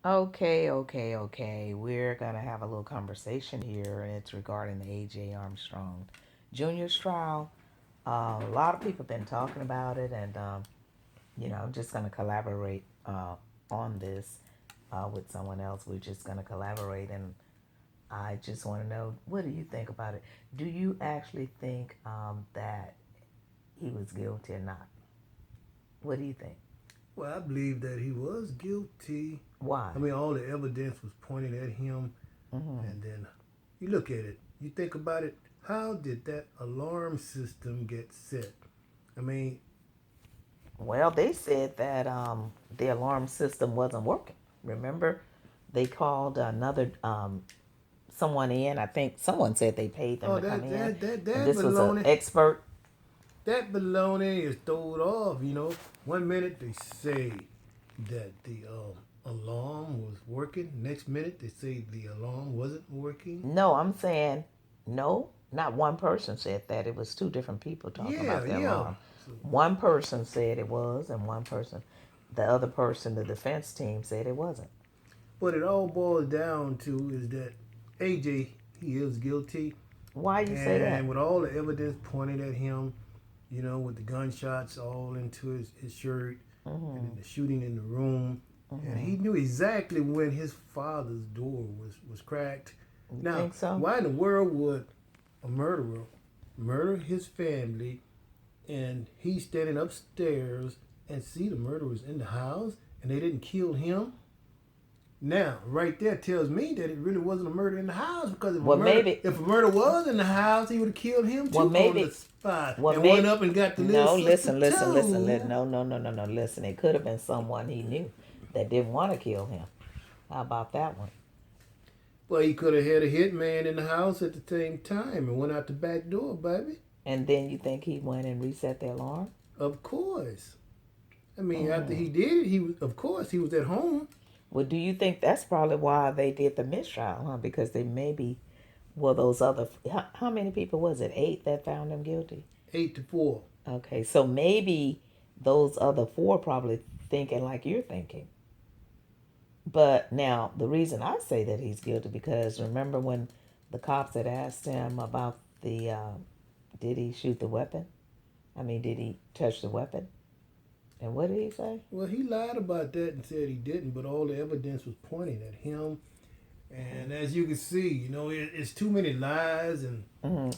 Okay. We're gonna have a little conversation here, and it's regarding the A.J. Armstrong Jr.'s trial. A lot of people have been talking about it, and I'm just gonna collaborate on this with someone else. We're just gonna collaborate, and I just want to know, what do you think about it? Do you actually think that he was guilty or not? What do you think? Well, I believe that he was guilty. Why? I mean, all the evidence was pointed at him, Hmm. and then you look at it, you think about it. How did that alarm system get set? I mean, Well, they said that the alarm system wasn't working. Remember, they called another someone in. I think someone said they paid them oh, to come in, and that this was an baloney, expert. that baloney is throwed off. One minute they say that the alarm was working. Next minute they say the alarm wasn't working. No, I'm saying no. Not one person said that. It was two different people talking Yeah, about the yeah. alarm. So, One person said it was, and one person, the other person, the defense team said it wasn't. what it all boils down to is that AJ, he is guilty, Why you say that? and with all the evidence pointed at him, with the gunshots all into his shirt, and then Hmm. the shooting in the room, and Hmm. he knew exactly when his father's door was cracked. You Now, think so? why in the world would a murderer murder his family, and he's standing upstairs and see the murderers in the house, and they didn't kill him? Now, right there tells me that it really wasn't a murder in the house, because Well, maybe. if a murder was in the house, he would have killed him Well, too on the maybe. spot Well, and went maybe. up and got the little No, sister listen. too. No. Listen, it could have been someone he knew that didn't want to kill him. How about that one? Well, he could have had a hitman in the house at the same time and went out the back door, baby. And then you think he went and reset the alarm? Of course. I mean, after Mm. he did it, of course, he was at home. Well, do you think that's probably why they did the mistrial, huh? Because they maybe, well, those other, how many people was it? Eight that found him guilty? 8-4. Okay, so maybe those other four probably thinking like you're thinking. But now, the reason I say that he's guilty, because remember when the cops had asked him about did he shoot the weapon? I mean, did he touch the weapon? And what did he say? Well, he lied about that and said he didn't, but all the evidence was pointing at him. And as you can see, it's too many lies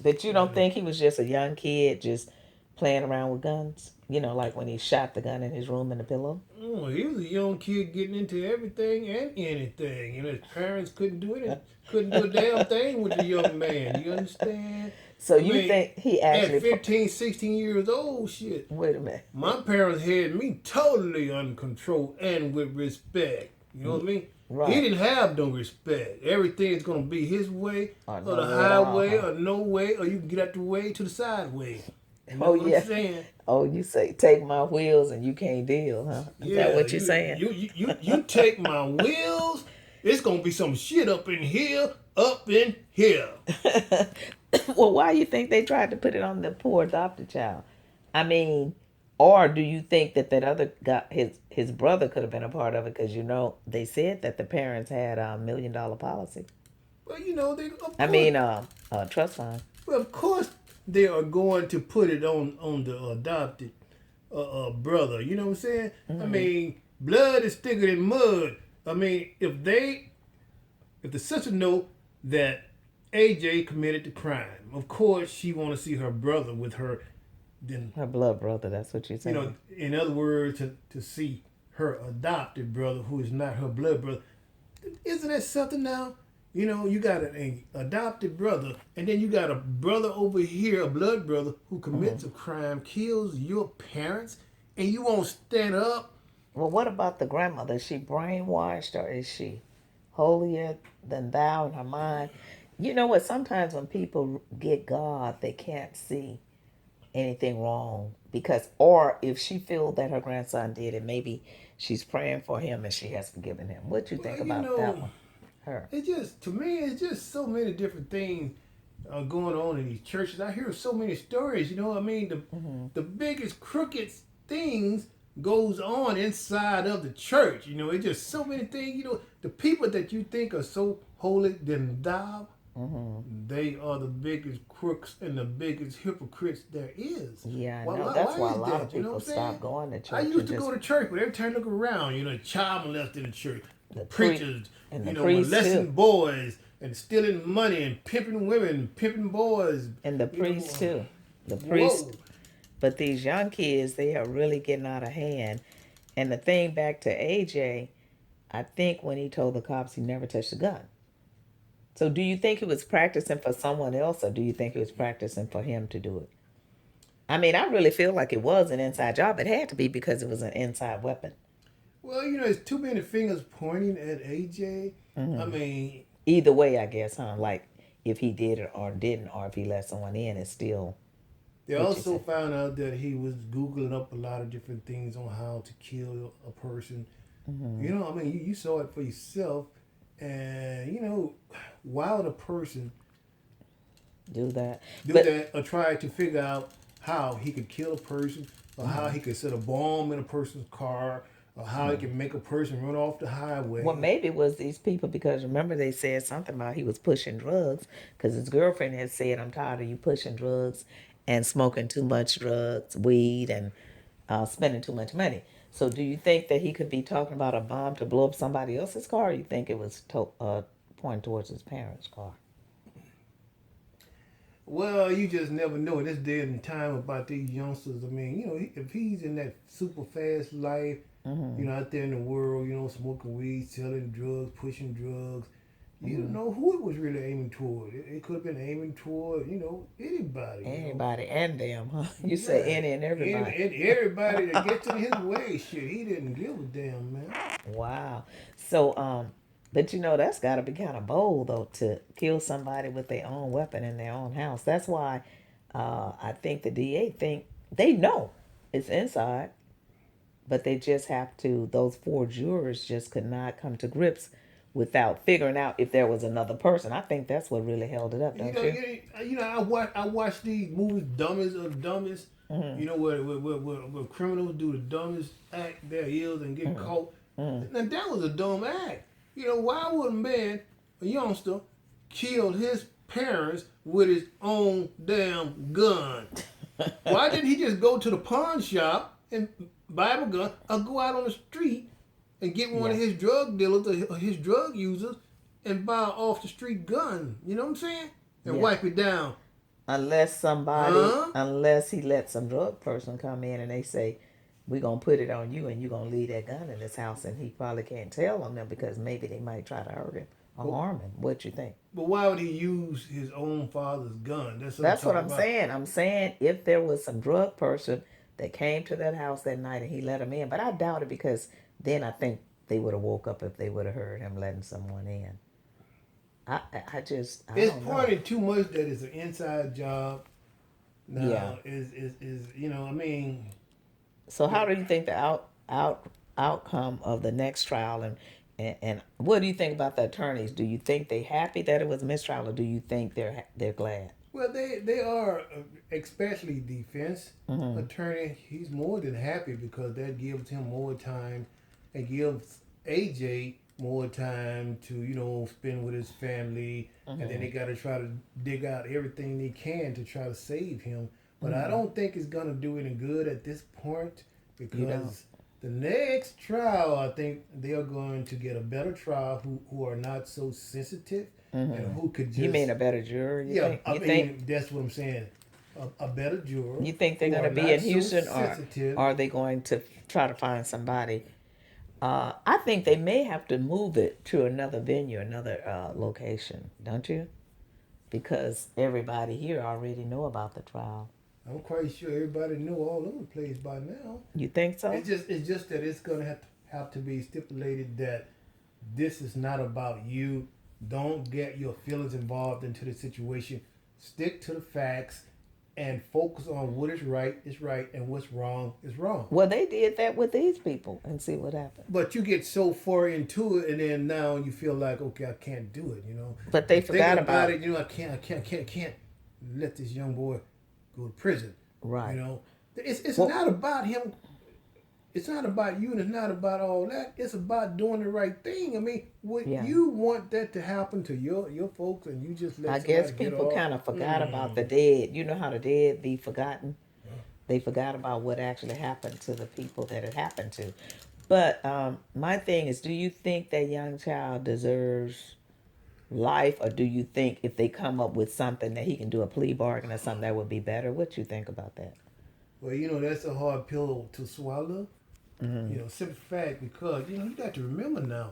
But you don't and think he was just a young kid just playing around with guns? Like when he shot the gun in his room in the pillow? oh, he was a young kid getting into everything and anything. His parents couldn't do a damn thing with the young man. You understand? So I you mean, think he at actually. 15, 16 years old, shit, Wait a minute. my parents had me totally under control and with respect. You know what I mean? He Right. didn't have no respect. Everything's gonna be his way, Or or no the way at all, highway, huh? or no way, or you can get out the way to the side way. You know Oh, what I'm yeah. saying? Oh, you say take my wheels and you can't deal, huh? Is that Yeah, what you're saying? you take my wheels. It's gonna be some shit up in here, up in here. Well, why you think they tried to put it on the poor adopted child? I mean, or do you think that that other guy, his brother, could have been a part of it? Because they said that the parents had a $1 million policy. Well, they of I course, mean, trust fund. well, of course, they are going to put it on the adopted brother. You know what I'm saying? I Hmm. mean, blood is thicker than mud. I mean, if the sister know that AJ committed the crime, of course she want to see her brother with her. Then, Her blood brother. That's what you're saying. in other words, to see her adopted brother who is not her blood brother. Isn't that something now? You got an adopted brother, and then you got a brother over here, a blood brother, who Hmm. commits a crime, kills your parents, and you won't stand up. Well, what about the grandmother? Is she brainwashed, or is she holier than thou in her mind? You know what? Sometimes when people get God, they can't see anything wrong, because, or if she feel that her grandson did it, maybe she's praying for him and she has forgiven him. What you Well, think about that one? Her. it's just, to me, it's just so many different things going on in these churches. I hear so many stories. I mean, Hmm. the biggest crooked things goes on inside of the church. It's just so many things. The people that you think are so holy than thou, Hmm. they are the biggest crooks and the biggest hypocrites there is. Yeah, I Why, know. why, That's why why a is lot of that? You know people what I'm saying? stop going to I church and used to just go to church, but every time I look around, child molesting in the church, the priest preachers, and the priest too. molesting boys and stealing money and pimping women, pimping boys, And the you know. priest too. The priest. Whoa. But these young kids, they are really getting out of hand. And the thing back to AJ, I think when he told the cops he never touched a gun. So do you think he was practicing for someone else or do you think he was practicing for him to do it? I mean, I really feel like it was an inside job. It had to be because it was an inside weapon. Well, it's too many fingers pointing at AJ. I Hmm. mean, Either way, I guess, huh? Like if he did it or didn't, or if he let someone in, it's still they what you also say. found out that he was Googling up a lot of different things on how to kill a person. Hmm. I mean, you saw it for yourself. And, why would a person Do that. do But that or try to figure out how he could kill a person or how mhm. he could set a bomb in a person's car or how he can make a person run off the Well, highway? maybe it was these people because remember they said something about he was pushing drugs because his girlfriend had said, "I'm tired of you pushing drugs and smoking too much drugs, weed, and spending too much money." So, do you think that he could be talking about a bomb to blow up somebody else's car? Or you think it was pointing towards his parents' car? Well, you just never know in this day and time about these youngsters. I mean, if he's in that super fast life, Mm-hmm. out there in the world, smoking weed, selling drugs, pushing drugs, you don't Mm-hmm. know who it was really aiming toward. It could have been aiming toward, anybody. Anybody and them, huh? You say Yeah. any and everybody. And everybody that gets in his way, shit, he didn't give a damn, man. Wow. So, but that's got to be kind of bold though to kill somebody with their own weapon in their own house. That's why I think the DA think they know it's inside, but they just have to. Those four jurors just could not come to grips without figuring out if there was another person. I think that's what really held it up, You don't know, you? I watch these movies, Dumbest of Dumbest. Mm-hmm. Where criminals do the dumbest act there is and get caught. Mm-hmm. Now that was a dumb act. Why would a man, a youngster, kill his parents with his own damn gun? Why didn't he just go to the pawn shop and buy a gun, or go out on the street and get one of Yeah. his drug dealers or his drug users and buy an off the street gun? You know what I'm saying? And Yeah. wipe it down. Unless Huh? unless he let some drug person come in and they say, we're going to put it on you and you're going to leave that gun in this house. And he probably can't tell on them because maybe they might try to hurt him or But, harm him. What you think? but why would he use his own father's gun? That's what I'm That's what talking I'm about. saying. I'm saying if there was some drug person that came to that house that night and he let him in, but I doubt it because then I think they would have woke up if they would have heard him letting someone in. I It's don't know. pointing too much that it's an inside job. Yeah. Now is I mean, So the, how do you think the outcome of the next trial and what do you think about the attorneys? Do you think they happy that it was a mistrial, or do you think they're glad? well, they are, especially defense Mm-hmm. attorney. He's more than happy because that gives him more time and gives AJ more time to spend with his family, and then Mm-hmm. they got to try to dig out everything they can to try to save him. But I Mm-hmm. don't think it's gonna do any good at this point You don't. because the next trial, I think they are going to get a better trial who are not so sensitive and Mm-hmm. who could You mean just. a better juror? You Yeah, think? I mean that's what I'm saying. A better juror You think they're who going to are be not in so Houston, or sensitive. are they going to try to find somebody? I think they may have to move it to another venue, another location, don't you? Because everybody here already know about the trial. I'm quite sure everybody know all over the place by now. You think so? It's just that it's gonna have to be stipulated that this is not about you. Don't get your feelings involved into the situation. Stick to the facts and focus on what is right and what's wrong is wrong. Well, they did that with these people and see what happened. But you get so far into it, and then now you feel like, okay, I can't do it. But they And thinking forgot about about it, I can't let this young boy go to prison. You right. know, it's Well, not about him it's not about you and it's not about all that. It's about doing the right thing. I mean, what Yeah. you want that to happen to your folks, and you just I let guess somebody get people off. kind of forgot about the dead. You know how the dead be forgotten? They forgot about what actually happened to the people that it happened to. But my thing is, do you think that young child deserves life, or do you think if they come up with something that he can do a plea bargain or something that would be better? What you think about that? Well, that's a hard pill to swallow. Mm-hmm. Simple fact because you got to remember now.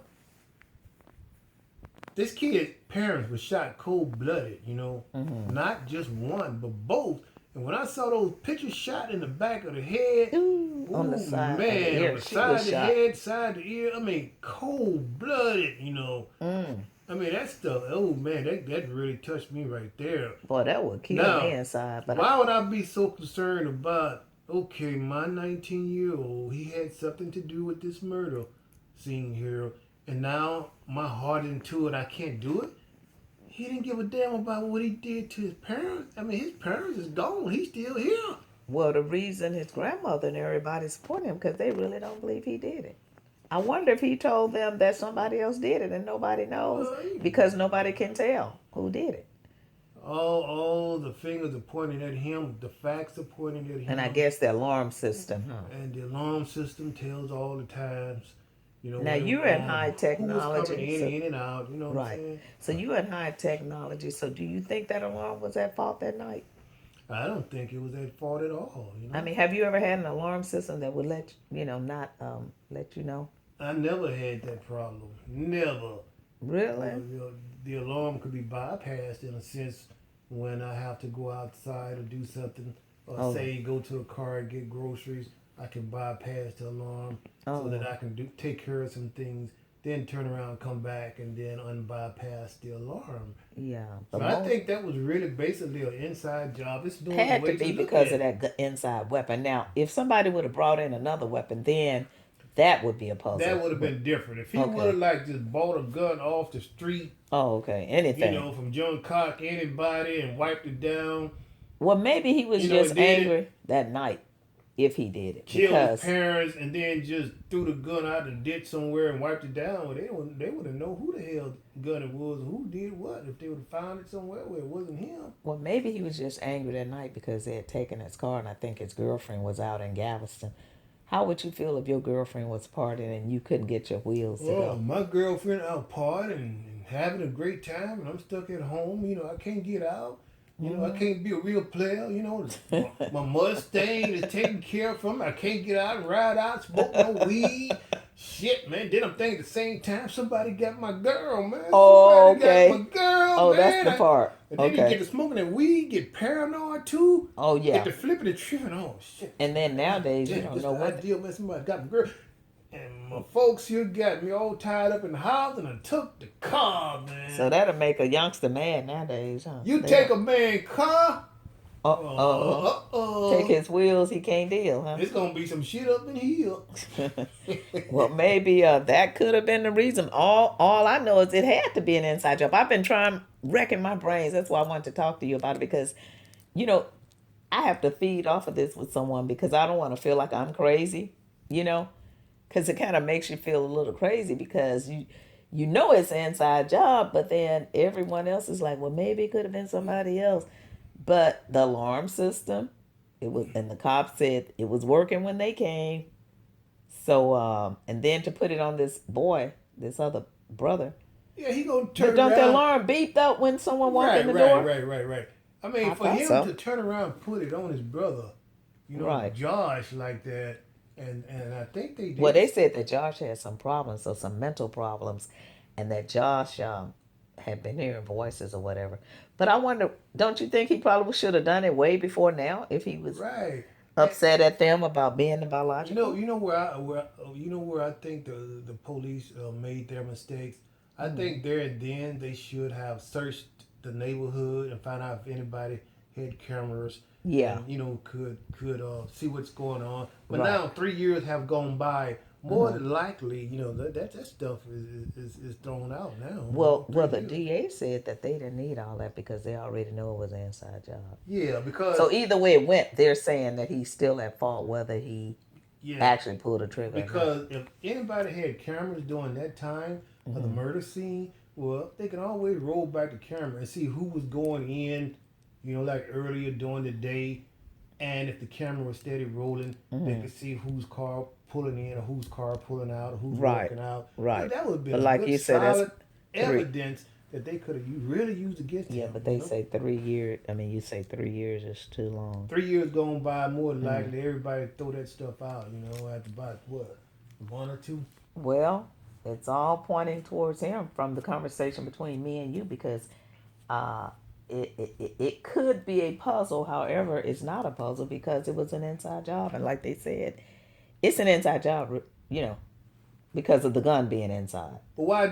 This kid's parents were shot cold blooded. Mm-hmm. Not just one, but both. And when I saw those pictures shot in the back of the head, Ooh, on the oh side of the man, on ear, the she was side of the shot. head, side of the ear. I mean, cold blooded. Mm. I mean, that stuff. Oh man, that really touched me right there. Boy, that would kill me Now, inside. But why would I be so concerned about? Okay, my 19-year-old, he had something to do with this murder scene here, and now my heart into it. I can't do it. He didn't give a damn about what he did to his parents. I mean, his parents is gone. He's still here. well, the reason his grandmother and everybody support him because they really don't believe he did it. I wonder if he told them that somebody else did it and nobody knows Well, because nobody can tell who did it. all the fingers are pointing at him. The facts are pointing at And I him. guess the alarm system, huh? And the alarm system tells all the times, Now you're in high who was coming technology, so in and out. You know what I'm right. saying? So you in high technology. So do you think that alarm was at fault that night? I don't think it was at fault at all. I mean, have you ever had an alarm system that would not let you know? I never had that problem. Never. Really? The alarm could be bypassed in a sense when I have to go outside or do something, or Oh, say go to a car and get groceries. I can bypass the alarm so that oh, I can take care of some things, then turn around, come back, and then unbypass the alarm. yeah. So But I most think that was really basically an inside job. It's doing the had to way to be look at because of it. that inside weapon. Now, if somebody would have brought in another weapon, then that would be a That puzzle. would have But been different. If he would okay. have like just bought a gun off the street, Oh, okay. Anything. from John Cock anybody and wiped it down, Well, maybe he was just and did it, angry that night if he did it killed his because parents, and then just threw the gun out the ditch somewhere and wiped it down. Well, they would have known who the hell gun it was, who did what. If they would have found it somewhere where it wasn't him. well, maybe he was just angry that night because they had taken his car and I think his girlfriend was out in Galveston. How would you feel if your girlfriend was partying and you couldn't get your wheels to Oh, go? my girlfriend out partying and having a great time, and I'm stuck at home. I can't get out. I Hmm. can't be a real player. My Mustang is taken care of from me. I can't get out and ride out, smoke no weed. Shit, man. Then I'm thinking at the same time, somebody got my girl, man. Oh, Somebody got my okay. girl, Oh, that's man. the part. And then you get Okay. to smoking that weed, get paranoid too. Oh, Get yeah. to flipping and tripping. Oh, shit. And then God nowadays you damn, don't this know the what. ideal, man. Somebody got my girl. And my folks here got me all tied up in the house and I took the car, So man. that'll make a youngster mad nowadays, huh? You They take don't. a man car, Take his wheels, he can't deal, huh? it's gonna be some shit up in here. Well, maybe that could have been the reason. All I know is it had to be an inside job. I've been trying wrecking my brains. That's why I wanted to talk to you about it because, you know, I have to feed off of this with someone because I don't want to feel like I'm crazy, you know, because it kind of makes you feel a little crazy because you know it's an inside job, but then everyone else is like, well, maybe it could have been somebody else. But the alarm system, it was, and the cops said it was working when they came. So, and then to put it on this boy, this other brother, Yeah, he gonna but turn don't the around. alarm beeped up when someone walked in Right, the right, door? right, right, right. I mean, I for thought him so. to turn around and put it on his brother, Right. Josh, like that, and I think they Well, did. they said that Josh had some problems, so some mental problems, and that Josh had been hearing voices or whatever. But I wonder, don't you think he probably should have done it way before now if he was Right. And, upset at them about being the You know, biological? you know where I think the police made their mistakes. I Mm. think there and then they should have searched the neighborhood and found out if anybody had cameras Yeah, and could see what's going on. But right. now 3 years have gone by. More Hmm. than likely, that stuff is thrown out now. Well, three the years. DA said that they didn't need all that because they already know it was an inside job. Yeah, because So either way it went, they're saying that he's still at fault, whether he Yeah, actually pull the trigger or not. because if anybody had cameras during that time of the Hmm. murder scene, well, they can always roll back the camera and see who was going in, like earlier during the day. And if the camera was steady rolling, they Hmm. could see whose car pulling in or whose car pulling out or who's Right, walking out. right. That would have But been a like good, you said, that's solid 3. evidence that they could have really used against Yeah, him. but they say 3 years. I mean, you say 3 years is too long. 3 years going by, more than Mm. likely everybody throw that stuff out. After about what, one or two. Well, it's all pointing towards him from the conversation between me and you because uh, it could be a puzzle. However, it's not a puzzle because it was an inside job. And like they said, it's an inside job, you know, because of the gun being inside. But why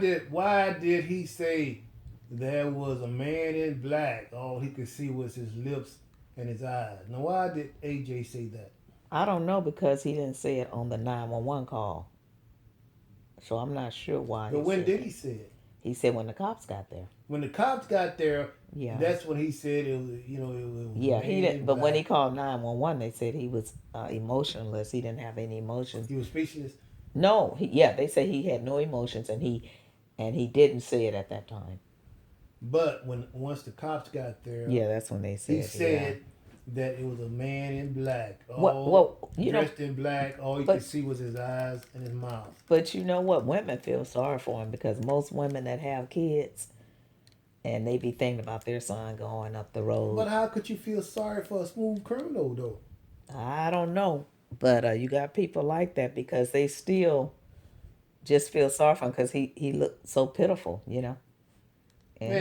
did he say there was a man in black? All he could see was his lips and his eyes. Now, why did AJ say that? I don't know because he didn't say it on the 911 call. So I'm not sure why But he when said did that. he say it? He said when the cops got there. When the cops got there, Yeah. that's when he said it was a Yeah, he man didn't. in But when he black. called 911, they said he was emotionless. He didn't have any emotions. He was speechless. No, yeah, they say he had no emotions, and he didn't say it at that time. But once the cops got there, Yeah, that's when they he said, yeah. said that it was a man in black, What? all Well, you know, dressed in black. All you could but see was his eyes and his mouth. you know what? Women feel sorry for him because most women that have kids and they be thinking about their son going up the But road. how could you feel sorry for a smooth criminal though? I don't know, but you got people like that because they still just feel sorry for him because he looked so pitiful, and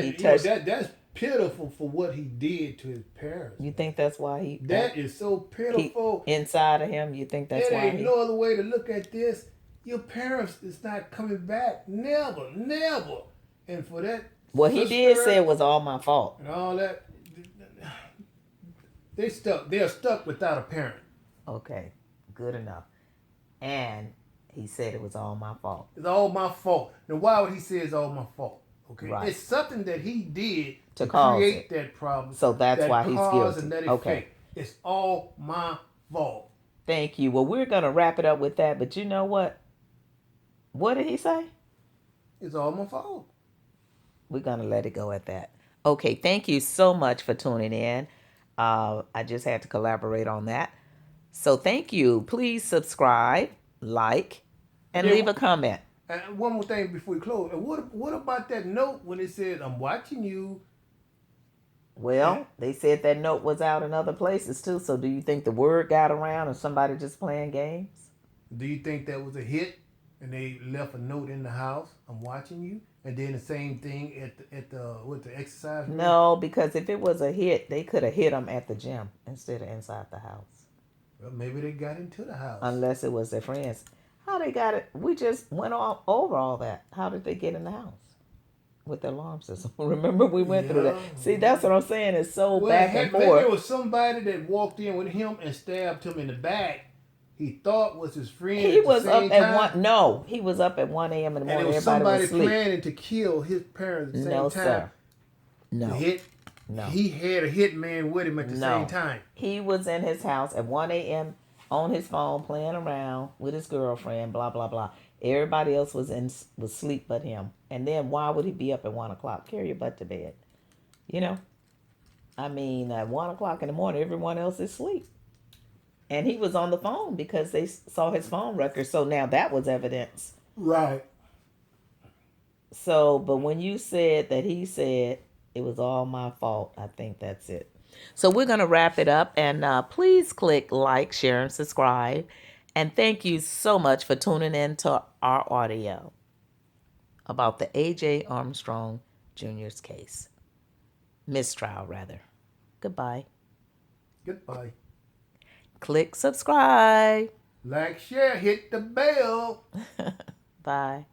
he Man, touched. that's pitiful for what he did to his parents, You man. think that's why That is so he pitiful. inside of him? You think that's There why ain't no other way to look at this. Your parents is not coming back. Never, never. And for that Well, he did say sister it was all my fault. and all that, they stuck. They are stuck without a parent. Okay, good enough. And he said it was all my fault. It's all my fault. Now, why would he say it's all my fault? Okay, Right. it's something that he did To to cause create it. that problem. So that's that why he's cause guilty. and that Okay. effect. It's all my fault. Thank you. Well, we're going to wrap it up with that. But you know what? What did he say? It's all my fault. We're going to let it go at that. Okay. Thank you so much for tuning in. I just had to collaborate on that. So thank you. Please subscribe, like, and Then, leave a comment. and one more thing before we close. And what about that note when it said, "I'm watching you"? Well, they said that note was out in other places too. So do you think the word got around or somebody just playing games? Do you think that was a hit? And they left a note in the house. "I'm watching you." And then the same thing at the exercise room. No, because if it was a hit, they could have hit him at the gym instead of inside the house. Well, maybe they got into the house. Unless it was their friends. How they got it? We just went all over all that. How did they get in the house? With the alarm system. Remember we went through that. See, that's what I'm saying. It's so Well, back and maybe it forth. was somebody that walked in with him and stabbed him in the back. He thought was his friend. He at the was same up at time. one. No, he was up at 1 a.m. in the And it morning. was Everybody somebody was asleep. planning to kill his parents at the same No, time. sir. No. To hit. No. He had a hitman with him at the No. same time. He was in his house at 1 a.m. on his phone playing around with his girlfriend, blah, blah, blah. Everybody else was asleep but him. And then why would he be up at 1 o'clock? Carry your butt to bed. I mean, at 1 o'clock in the morning, everyone else is asleep. And he was on the phone because they saw his phone record. So now that was evidence. Right. So, but when you said that he said it was all my fault, I think that's it. So we're going to wrap it up. And please click like, share, and subscribe. And thank you so much for tuning in to our audio about the A.J. Armstrong Jr.'s case. Mistrial, rather. Goodbye. Goodbye. Click subscribe. Like, share, hit the bell. Bye.